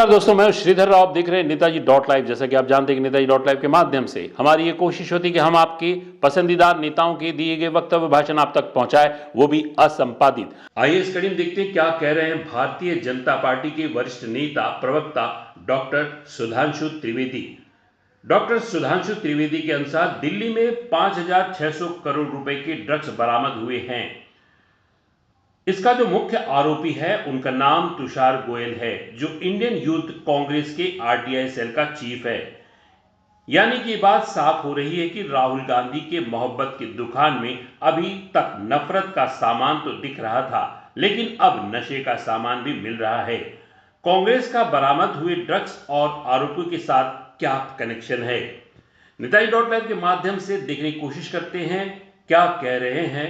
नमस्कार दोस्तों, मैं श्रीधर राव। आप देख रहे हैं नेताजी डॉट लाइव। जैसा कि आप जानते हैं कि नेताजी डॉट लाइव के माध्यम से हमारी ये कोशिश होती है कि हम आपके पसंदीदा नेताओं के दिए गए वक्तव्य भाषण आप तक पहुंचाए, वो भी असंपादित। आइए इस कड़ी में देखते हैं क्या कह रहे हैं भारतीय जनता पार्टी के वरिष्ठ नेता प्रवक्ता डॉक्टर सुधांशु त्रिवेदी। डॉक्टर सुधांशु त्रिवेदी के अनुसार दिल्ली में 5,600 करोड़ रुपए के ड्रग्स बरामद हुए हैं। इसका जो मुख्य आरोपी है उनका नाम तुषार गोयल है, जो इंडियन यूथ कांग्रेस के आरटीआई सेल का चीफ है। यानी कि बात साफ हो रही है कि राहुल गांधी के मोहब्बत की दुकान में अभी तक नफरत का सामान तो दिख रहा था, लेकिन अब नशे का सामान भी मिल रहा है। कांग्रेस का बरामद हुए ड्रग्स और आरोपियों के साथ क्या कनेक्शन है, नेताजी डॉट लाइव के माध्यम से देखने की कोशिश करते हैं। क्या कह रहे हैं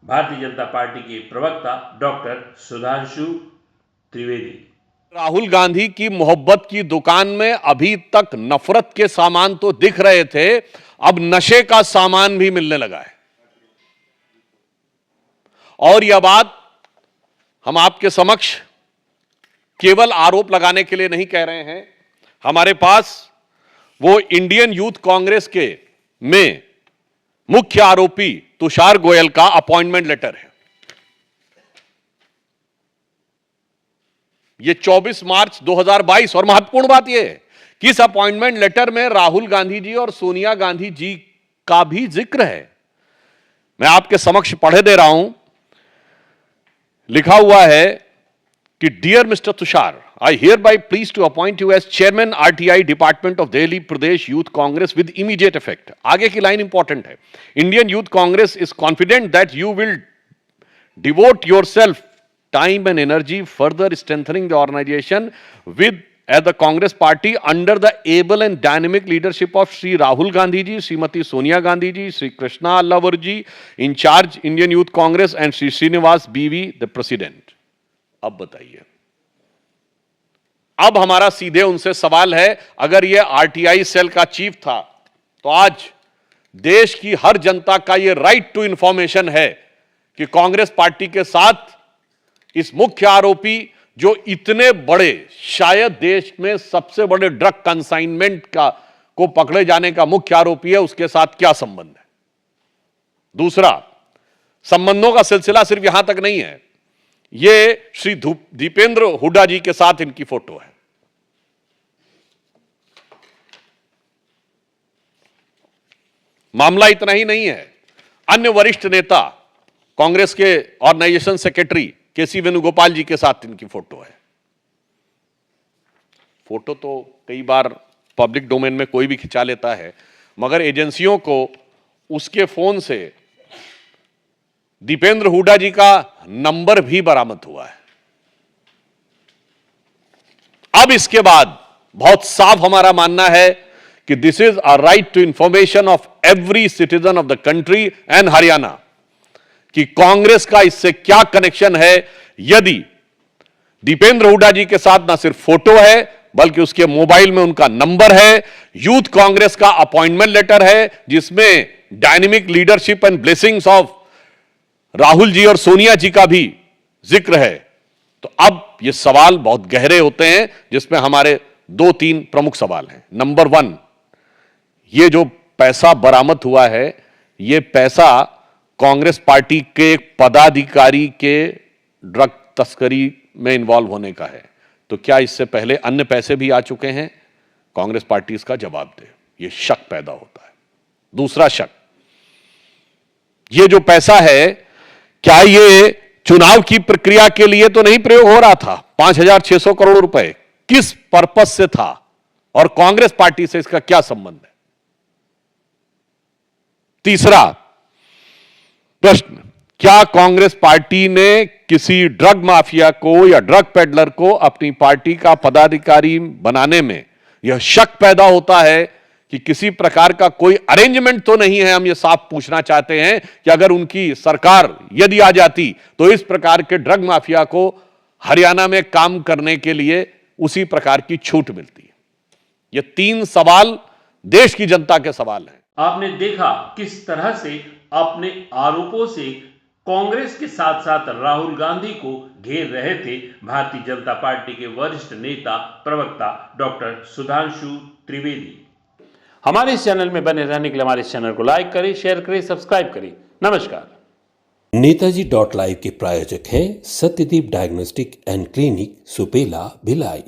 भारतीय जनता पार्टी के प्रवक्ता डॉक्टर सुधांशु त्रिवेदी। राहुल गांधी की मोहब्बत की दुकान में अभी तक नफरत के सामान तो दिख रहे थे, अब नशे का सामान भी मिलने लगा है। और यह बात हम आपके समक्ष केवल आरोप लगाने के लिए नहीं कह रहे हैं। हमारे पास वो इंडियन यूथ कांग्रेस के में मुख्य आरोपी तुषार गोयल का अपॉइंटमेंट लेटर है। यह 24 मार्च 2022 और महत्वपूर्ण बात यह है कि इस अपॉइंटमेंट लेटर में राहुल गांधी जी और सोनिया गांधी जी का भी जिक्र है। मैं आपके समक्ष पढ़े दे रहा हूं। लिखा हुआ है कि dear mister Tushar, I hereby please to appoint you as chairman RTI Department of Delhi Pradesh Youth Congress with immediate effect. आगे की लाइन इंपॉर्टेंट है। Indian Youth Congress is confident that you will devote yourself time and energy further strengthening the organization with as the Congress party under the able and dynamic leadership of Sri Rahul Gandhi ji, Srimati Sonia Gandhi ji, Sri Krishna Allavar ji, in charge Indian Youth Congress, and Sri Srinivas BV, the president. अब बताइए, अब हमारा सीधे उनसे सवाल है, अगर यह आरटीआई सेल का चीफ था तो आज देश की हर जनता का यह राइट टू इंफॉर्मेशन है कि कांग्रेस पार्टी के साथ इस मुख्य आरोपी, जो इतने बड़े, शायद देश में सबसे बड़े ड्रग कंसाइनमेंट को पकड़े जाने का मुख्य आरोपी है, उसके साथ क्या संबंध है। दूसरा, संबंधों का सिलसिला सिर्फ यहां तक नहीं है। ये श्री दीपेंद्र हुड्डा जी के साथ इनकी फोटो है। मामला इतना ही नहीं है, अन्य वरिष्ठ नेता, कांग्रेस के ऑर्गेनाइजेशन सेक्रेटरी केसी वेणुगोपाल जी के साथ इनकी फोटो है। फोटो तो कई बार पब्लिक डोमेन में कोई भी खिंचा लेता है, मगर एजेंसियों को उसके फोन से दीपेंद्र हुड्डा जी का नंबर भी बरामद हुआ है। अब इसके बाद बहुत साफ हमारा मानना है कि this is a right to information of every citizen of the country and Haryana कि कांग्रेस का इससे क्या कनेक्शन है। यदि दीपेंद्र हुड्डा जी के साथ ना सिर्फ फोटो है बल्कि उसके मोबाइल में उनका नंबर है, यूथ कांग्रेस का अपॉइंटमेंट लेटर है जिसमें dynamic leadership and blessings of Rahul ji और सोनिया जी का भी जिक्र है, तो अब ये सवाल बहुत गहरे होते हैं, जिसमें हमारे 2-3 प्रमुख सवाल हैं। नंबर 1, ये जो पैसा बरामद हुआ है, ये पैसा कांग्रेस पार्टी के एक पदाधिकारी के ड्रग तस्करी में इन्वॉल्व होने का है। तो क्या इससे पहले अन्य पैसे भी आ चुके हैं? कांग्रेस पार्टी इसका जवाब दे। ये शक पैदा होता है। दूसरा शक, ये जो पैसा है, क्या ये चुनाव की प्रक्रिया के लिए तो नहीं प्रयोग हो रहा था? 5,600 करोड़ रुपए किस पर्पस से था और कांग्रेस पार्टी से इसका क्या संबंध है? तीसरा प्रश्न, क्या कांग्रेस पार्टी ने किसी ड्रग माफिया को या ड्रग पेडलर को अपनी पार्टी का पदाधिकारी बनाने में यह शक पैदा होता है कि किसी प्रकार का कोई अरेंजमेंट तो नहीं है? हम ये साफ पूछना चाहते हैं कि अगर उनकी सरकार यदि आ जाती तो इस प्रकार के ड्रग माफिया को हरियाणा में काम करने के लिए उसी प्रकार की छूट मिलती है। ये 3 सवाल देश की जनता के सवाल हैं। आपने देखा किस तरह से अपने आरोपों से कांग्रेस के साथ साथ राहुल गांधी को घेर रहे थे भारतीय जनता पार्टी के वरिष्ठ नेता प्रवक्ता डॉक्टर सुधांशु त्रिवेदी। हमारे इस चैनल में बने रहने के लिए हमारे इस चैनल को लाइक करें, शेयर करें, सब्सक्राइब करें। नमस्कार। नेताजी .live के प्रायोजक है Satyadeep diagnostic and clinic, Supela, Bhilai.